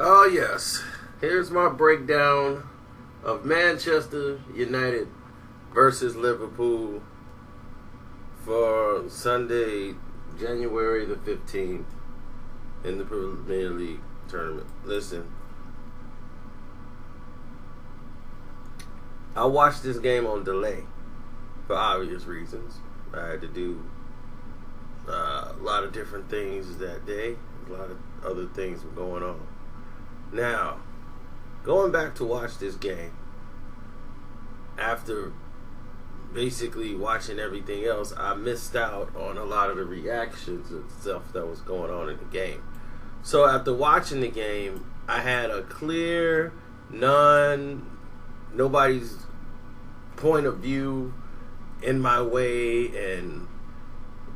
Oh, yes. Here's my breakdown of Manchester United versus Liverpool for Sunday, January the 15th in the Premier League tournament. Listen, I watched this game on delay for obvious reasons. I had to do a lot of different things that day. A lot of other things were going on. Now, going back to watch this game, after basically watching everything else, I missed out on a lot of the reactions and stuff that was going on in the game. So after watching the game, I had a clear, nobody's point of view in my way and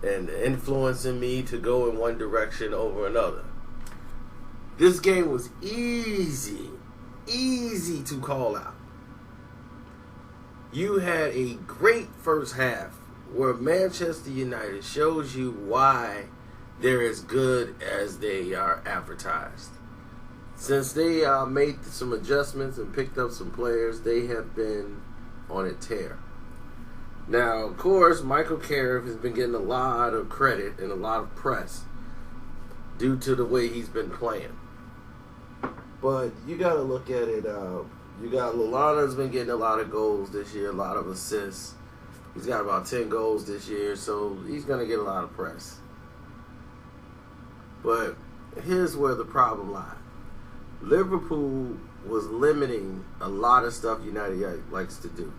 influencing me to go in one direction over another. This game was easy to call out. You had a great first half where Manchester United shows you why they're as good as they are advertised. Since they made some adjustments and picked up some players, they have been on a tear. Now, of course, Michael Carrick has been getting a lot of credit and a lot of press due to the way he's been playing. But you got to look at it. You got Lallana's been getting a lot of goals this year, a lot of assists. He's got about 10 goals this year, so he's going to get a lot of press. But here's where the problem lies. Liverpool was limiting a lot of stuff United likes to do.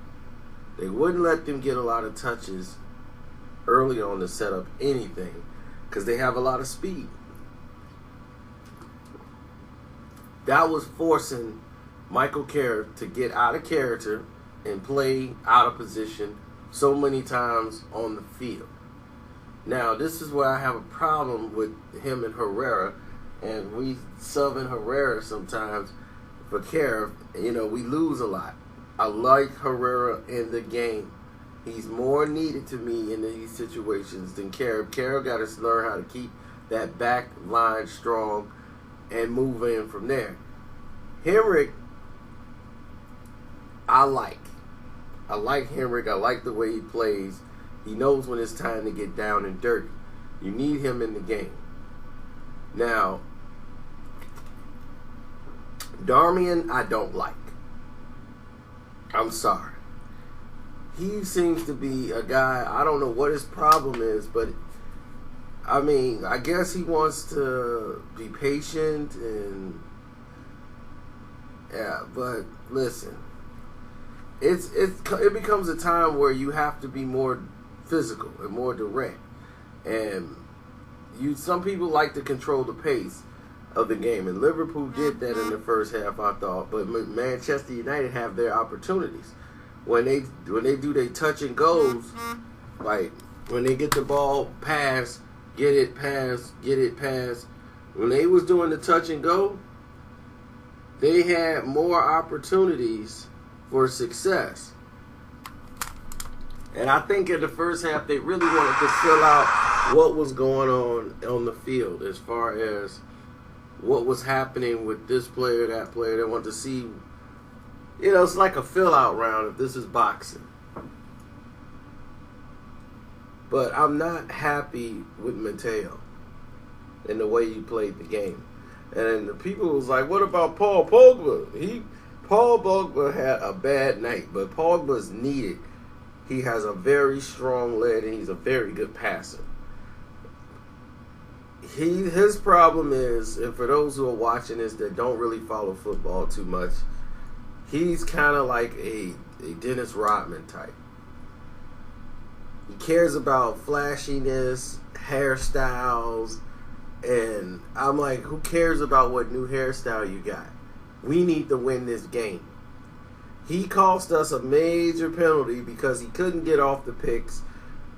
They wouldn't let them get a lot of touches early on to set up anything because they have a lot of speed. That was forcing Michael Carrick to get out of character and play out of position so many times on the field. Now, this is where I have a problem with him and Herrera, and we subbing Herrera sometimes for Carrick. You know, we lose a lot. I like Herrera in the game. He's more needed to me in these situations than Carrick. Carrick got to learn how to keep that back line strong and move in from there. Henrik, I like Henrik. I like the way he plays. He knows when it's time to get down and dirty. You need him in the game. Now, Darmian, I don't like. I'm sorry. He seems to be a guy, I don't know what his problem is, but I mean, I guess he wants to be patient and yeah, but listen, it becomes a time where you have to be more physical and more direct, and some people like to control the pace of the game, and Liverpool did that in the first half, I thought. But Manchester United have their opportunities when they do their touch and goes, like when they get the ball, pass, get it, pass. When they was doing the touch and go, they had more opportunities for success. And I think in the first half, they really wanted to fill out what was going on the field as far as what was happening with this player, that player. They wanted to see, it's like a fill-out round if this is boxing. But I'm not happy with Mateo and the way he played the game. And the people was like, what about Paul Pogba? Paul Pogba had a bad night, but Pogba's needed. He has a very strong leg, and he's a very good passer. His problem is, and for those who are watching this that don't really follow football too much, he's kind of like a Dennis Rodman type. He cares about flashiness, hairstyles, and I'm like, who cares about what new hairstyle you got? We need to win this game. He cost us a major penalty because he couldn't get off the picks.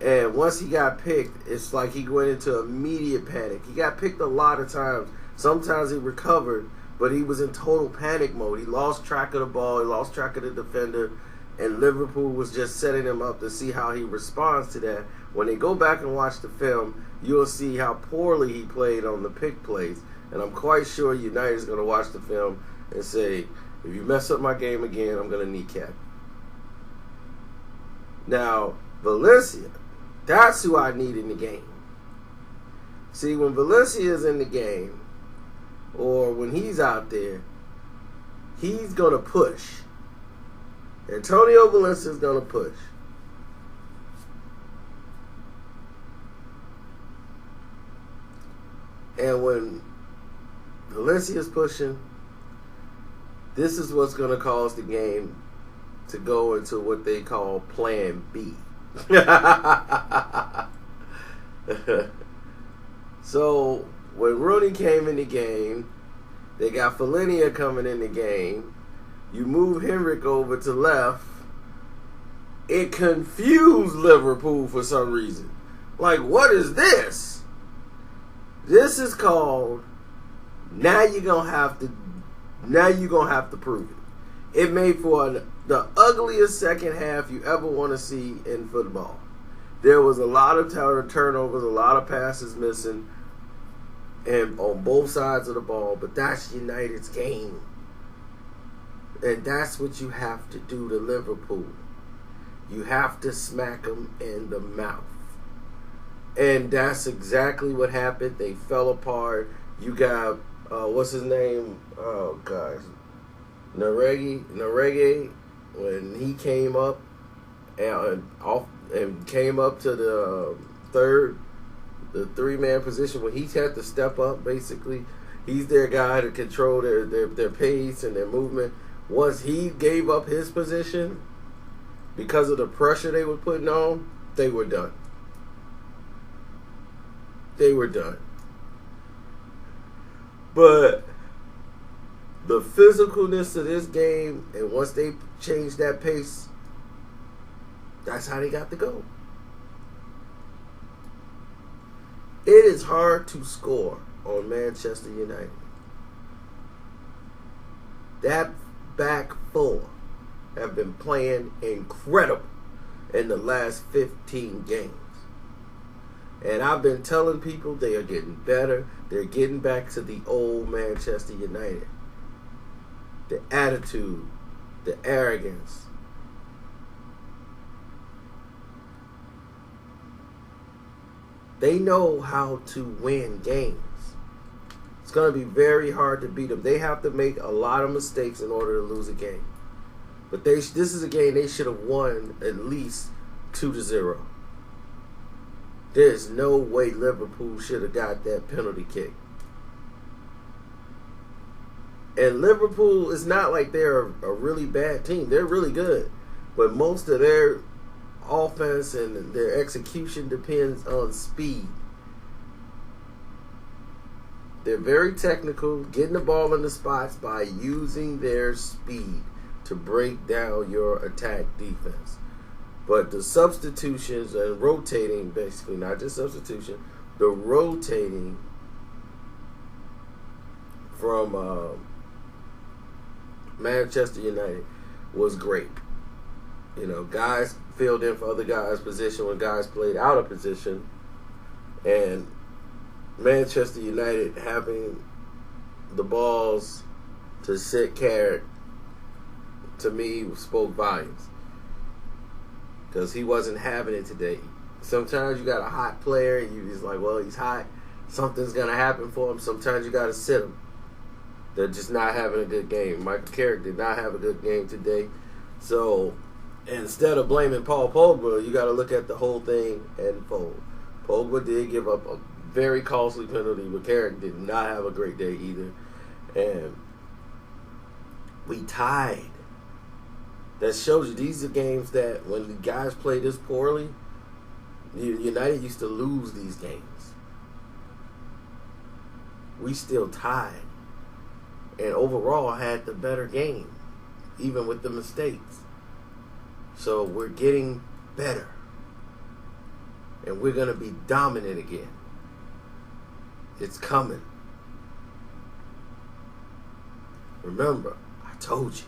And once he got picked, it's like he went into immediate panic. He got picked a lot of times. Sometimes he recovered, but he was in total panic mode. He lost track of the ball. He lost track of the defender. And Liverpool was just setting him up to see how he responds to that. When they go back and watch the film, you'll see how poorly he played on the pick plays. And I'm quite sure United is going to watch the film and say, if you mess up my game again, I'm going to kneecap. Now, Valencia, that's who I need in the game. See, when Valencia is in the game, or when he's out there, he's going to push. Antonio Valencia is going to push. And when Valencia is pushing, this is what's going to cause the game to go into what they call Plan B. So, when Rooney came in the game, they got Fellaini coming in the game. You move Henrik over to left. It confused Liverpool for some reason. Like, what is this? This is called, now you're gonna have to prove it. It made for the ugliest second half you ever want to see in football. There was a lot of turnovers, a lot of passes missing, and on both sides of the ball. But that's United's game, and that's what you have to do to Liverpool. You have to smack them in the mouth. And that's exactly what happened. They fell apart. You got, what's his name? Oh, gosh. Narege, when he came up and came up to the three-man position, when he had to step up, basically, he's their guy to control their pace and their movement. Once he gave up his position, because of the pressure they were putting on, they were done. They were done. But the physicalness of this game, and once they changed that pace, that's how they got to go. It is hard to score on Manchester United. That back four have been playing incredible in the last 15 games. And I've been telling people they are getting better. They're getting back to the old Manchester United. The attitude, the arrogance. They know how to win games. It's going to be very hard to beat them. They have to make a lot of mistakes in order to lose a game. But this is a game they should have won at least 2-0. There's no way Liverpool should have got that penalty kick. And Liverpool is not like they're a really bad team. They're really good. But most of their offense and their execution depends on speed. They're very technical, getting the ball in the spots by using their speed to break down your attack defense. But the substitutions and rotating, basically, not just substitution, the rotating from Manchester United was great. You know, guys filled in for other guys' position when guys played out of position. And Manchester United having the balls to sit Carrick, to me, spoke volumes. Because he wasn't having it today. Sometimes you got a hot player and you just like, well, he's hot. Something's going to happen for him. Sometimes you got to sit him. They're just not having a good game. Michael Carrick did not have a good game today. So instead of blaming Paul Pogba, you got to look at the whole thing and fold. Pogba did give up a very costly penalty, but Carrick did not have a great day either. And we tied. That shows you these are games that when the guys play this poorly, United used to lose these games. We still tied. And overall had the better game, even with the mistakes. So we're getting better. And we're going to be dominant again. It's coming. Remember, I told you.